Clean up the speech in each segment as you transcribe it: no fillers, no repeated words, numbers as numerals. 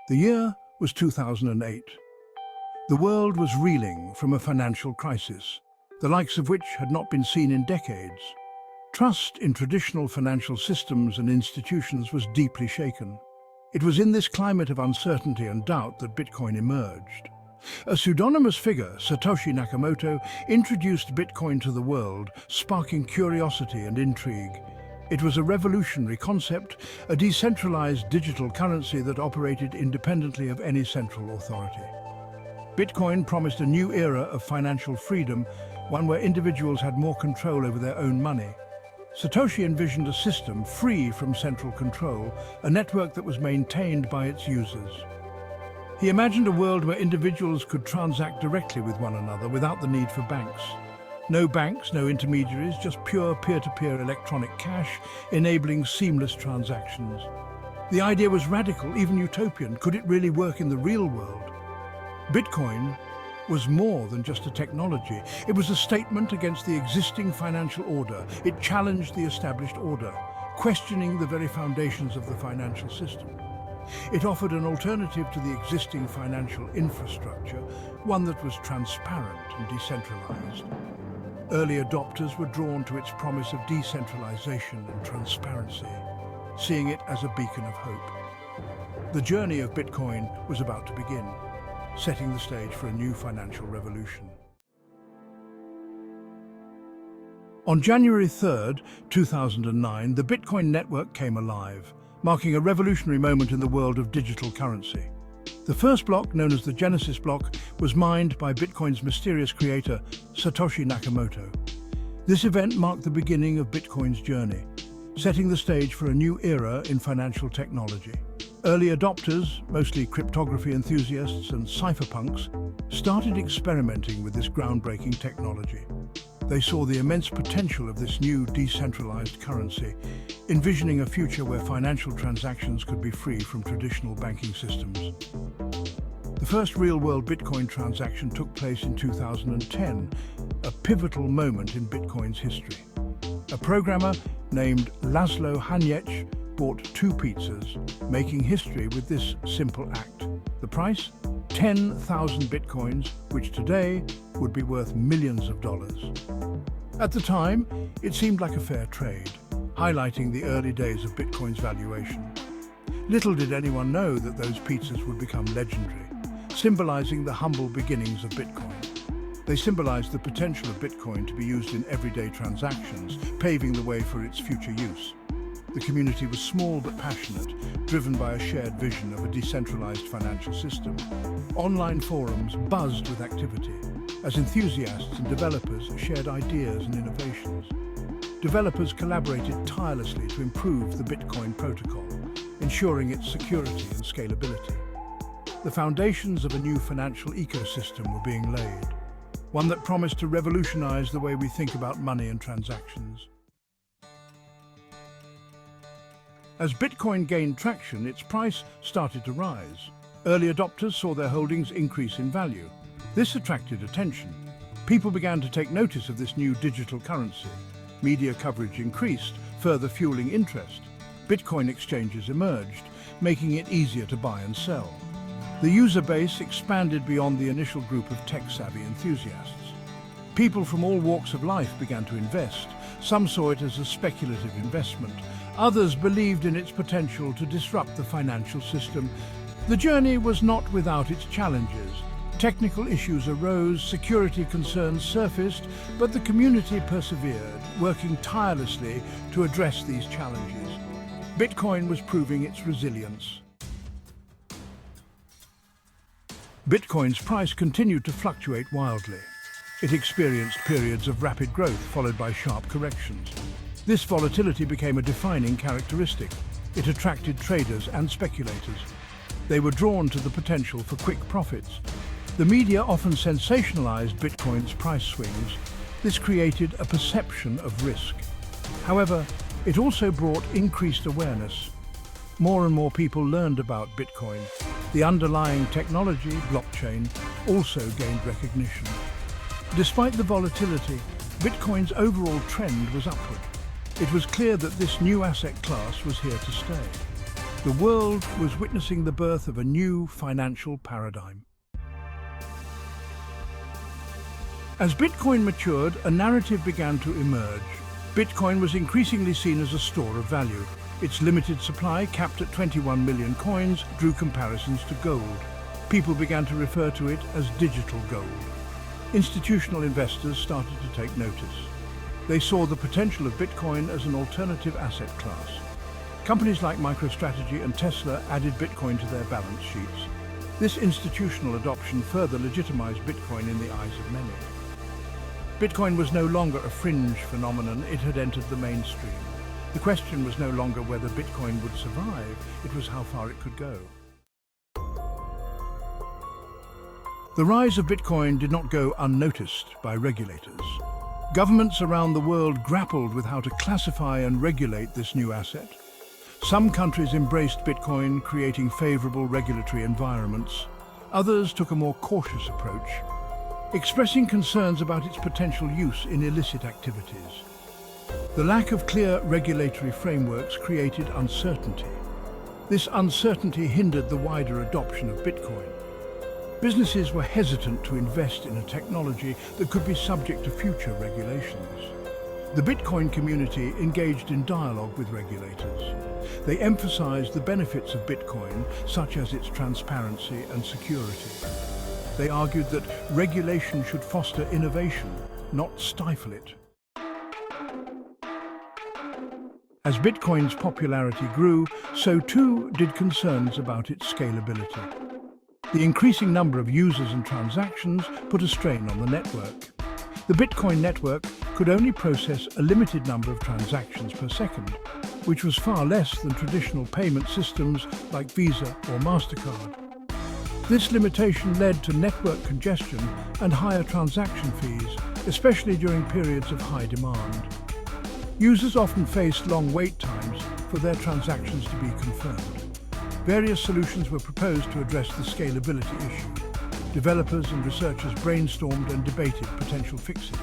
The year was 2008. The world was reeling from a financial crisis, the likes of which had not been seen in decades. Trust in traditional financial systems and institutions was deeply shaken. It was in this climate of uncertainty and doubt that Bitcoin emerged. A pseudonymous figure, Satoshi Nakamoto, introduced Bitcoin to the world, sparking curiosity and intrigue. It was a revolutionary concept, a decentralized digital currency that operated independently of any central authority. Bitcoin promised a new era of financial freedom, one where individuals had more control over their own money. Satoshi envisioned a system free from central control, a network that was maintained by its users. He imagined a world where individuals could transact directly with one another without the need for banks. No banks, no intermediaries, just pure peer-to-peer electronic cash, enabling seamless transactions. The idea was radical, even utopian. Could it really work in the real world? Bitcoin was more than just a technology. It was a statement against the existing financial order. It challenged the established order, questioning the very foundations of the financial system. It offered an alternative to the existing financial infrastructure, one that was transparent and decentralized. Early adopters were drawn to its promise of decentralization and transparency, seeing it as a beacon of hope. The journey of Bitcoin was about to begin, setting the stage for a new financial revolution. On January 3rd, 2009, the Bitcoin network came alive, marking a revolutionary moment in the world of digital currency. The first block, known as the Genesis block, was mined by Bitcoin's mysterious creator, Satoshi Nakamoto. This event marked the beginning of Bitcoin's journey, setting the stage for a new era in financial technology. Early adopters, mostly cryptography enthusiasts and cypherpunks, started experimenting with this groundbreaking technology. They saw the immense potential of this new decentralized currency, envisioning a future where financial transactions could be free from traditional banking systems. The first real-world Bitcoin transaction took place in 2010, a pivotal moment in Bitcoin's history. A programmer named Laszlo Hanyecz bought 2 pizzas, making history with this simple act. The price? 10,000 Bitcoins, which today would be worth millions of dollars. At the time, it seemed like a fair trade, highlighting the early days of Bitcoin's valuation. Little did anyone know that those pizzas would become legendary, symbolizing the humble beginnings of Bitcoin. They symbolized the potential of Bitcoin to be used in everyday transactions, paving the way for its future use. The community was small but passionate, driven by a shared vision of a decentralized financial system. Online forums buzzed with activity, as enthusiasts and developers shared ideas and innovations. Developers collaborated tirelessly to improve the Bitcoin protocol, ensuring its security and scalability. The foundations of a new financial ecosystem were being laid, one that promised to revolutionize the way we think about money and transactions. As Bitcoin gained traction, its price started to rise. Early adopters saw their holdings increase in value. This attracted attention. People began to take notice of this new digital currency. Media coverage increased, further fueling interest. Bitcoin exchanges emerged, making it easier to buy and sell. The user base expanded beyond the initial group of tech-savvy enthusiasts. People from all walks of life began to invest. Some saw it as a speculative investment. Others believed in its potential to disrupt the financial system. The journey was not without its challenges. Technical issues arose, security concerns surfaced, but the community persevered, working tirelessly to address these challenges. Bitcoin was proving its resilience. Bitcoin's price continued to fluctuate wildly. It experienced periods of rapid growth followed by sharp corrections. This volatility became a defining characteristic. It attracted traders and speculators. They were drawn to the potential for quick profits. The media often sensationalized Bitcoin's price swings. This created a perception of risk. However, it also brought increased awareness. More and more people learned about Bitcoin. The underlying technology, blockchain, also gained recognition. Despite the volatility, Bitcoin's overall trend was upward. It was clear that this new asset class was here to stay. The world was witnessing the birth of a new financial paradigm. As Bitcoin matured, a narrative began to emerge. Bitcoin was increasingly seen as a store of value. Its limited supply, capped at 21 million coins, drew comparisons to gold. People began to refer to it as digital gold. Institutional investors started to take notice. They saw the potential of Bitcoin as an alternative asset class. Companies like MicroStrategy and Tesla added Bitcoin to their balance sheets. This institutional adoption further legitimized Bitcoin in the eyes of many. Bitcoin was no longer a fringe phenomenon, it had entered the mainstream. The question was no longer whether Bitcoin would survive, it was how far it could go. The rise of Bitcoin did not go unnoticed by regulators. Governments around the world grappled with how to classify and regulate this new asset. Some countries embraced Bitcoin, creating favorable regulatory environments. Others took a more cautious approach, expressing concerns about its potential use in illicit activities. The lack of clear regulatory frameworks created uncertainty. This uncertainty hindered the wider adoption of Bitcoin. Businesses were hesitant to invest in a technology that could be subject to future regulations. The Bitcoin community engaged in dialogue with regulators. They emphasized the benefits of Bitcoin, such as its transparency and security. They argued that regulation should foster innovation, not stifle it. As Bitcoin's popularity grew, so too did concerns about its scalability. The increasing number of users and transactions put a strain on the network. The Bitcoin network could only process a limited number of transactions per second, which was far less than traditional payment systems like Visa or MasterCard. This limitation led to network congestion and higher transaction fees, especially during periods of high demand. Users often faced long wait times for their transactions to be confirmed. Various solutions were proposed to address the scalability issue. Developers and researchers brainstormed and debated potential fixes.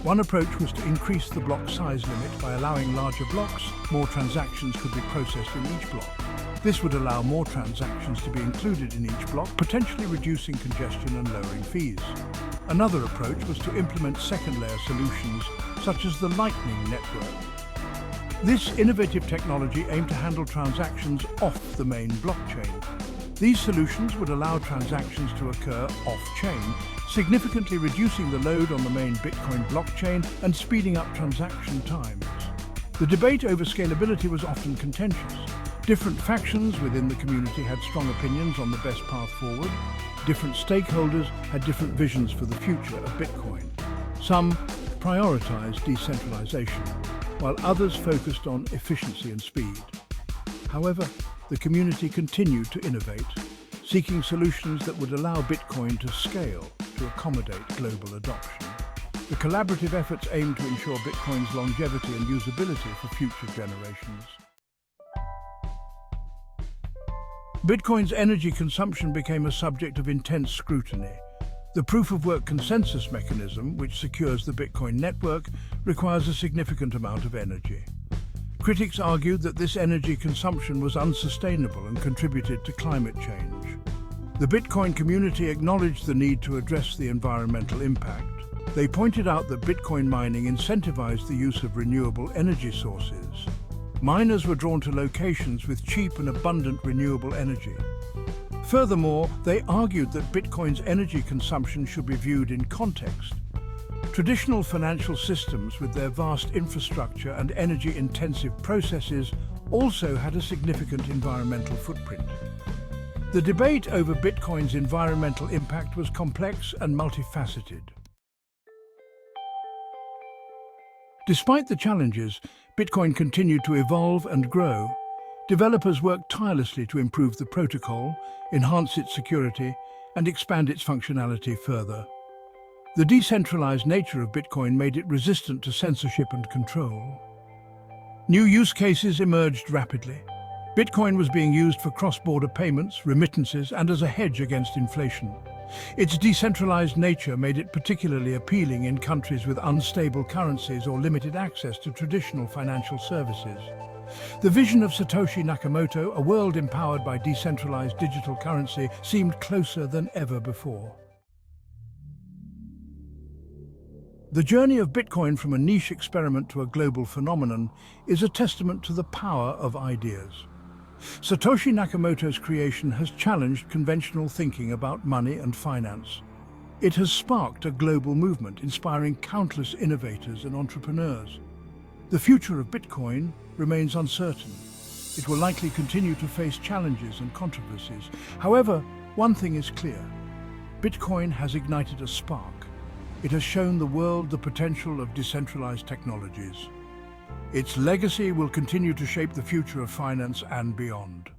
One approach was to increase the block size limit by allowing larger blocks. More transactions could be processed in each block. This would allow more transactions to be included in each block, potentially reducing congestion and lowering fees. Another approach was to implement second-layer solutions, such as the Lightning Network. This innovative technology aimed to handle transactions off the main blockchain. These solutions would allow transactions to occur off-chain, significantly reducing the load on the main Bitcoin blockchain and speeding up transaction times. The debate over scalability was often contentious. Different factions within the community had strong opinions on the best path forward. Different stakeholders had different visions for the future of Bitcoin. Some prioritized decentralization, while others focused on efficiency and speed. However, the community continued to innovate, seeking solutions that would allow Bitcoin to scale to accommodate global adoption. The collaborative efforts aimed to ensure Bitcoin's longevity and usability for future generations. Bitcoin's energy consumption became a subject of intense scrutiny. The proof-of-work consensus mechanism, which secures the Bitcoin network, requires a significant amount of energy. Critics argued that this energy consumption was unsustainable and contributed to climate change. The Bitcoin community acknowledged the need to address the environmental impact. They pointed out that Bitcoin mining incentivized the use of renewable energy sources. Miners were drawn to locations with cheap and abundant renewable energy. Furthermore, they argued that Bitcoin's energy consumption should be viewed in context. Traditional financial systems, with their vast infrastructure and energy-intensive processes, also had a significant environmental footprint. The debate over Bitcoin's environmental impact was complex and multifaceted. Despite the challenges, Bitcoin continued to evolve and grow. Developers worked tirelessly to improve the protocol, enhance its security, and expand its functionality further. The decentralized nature of Bitcoin made it resistant to censorship and control. New use cases emerged rapidly. Bitcoin was being used for cross-border payments, remittances, and as a hedge against inflation. Its decentralized nature made it particularly appealing in countries with unstable currencies or limited access to traditional financial services. The vision of Satoshi Nakamoto, a world empowered by decentralized digital currency, seemed closer than ever before. The journey of Bitcoin from a niche experiment to a global phenomenon is a testament to the power of ideas. Satoshi Nakamoto's creation has challenged conventional thinking about money and finance. It has sparked a global movement, inspiring countless innovators and entrepreneurs. The future of Bitcoin remains uncertain. It will likely continue to face challenges and controversies. However, one thing is clear. Bitcoin has ignited a spark. It has shown the world the potential of decentralized technologies. Its legacy will continue to shape the future of finance and beyond.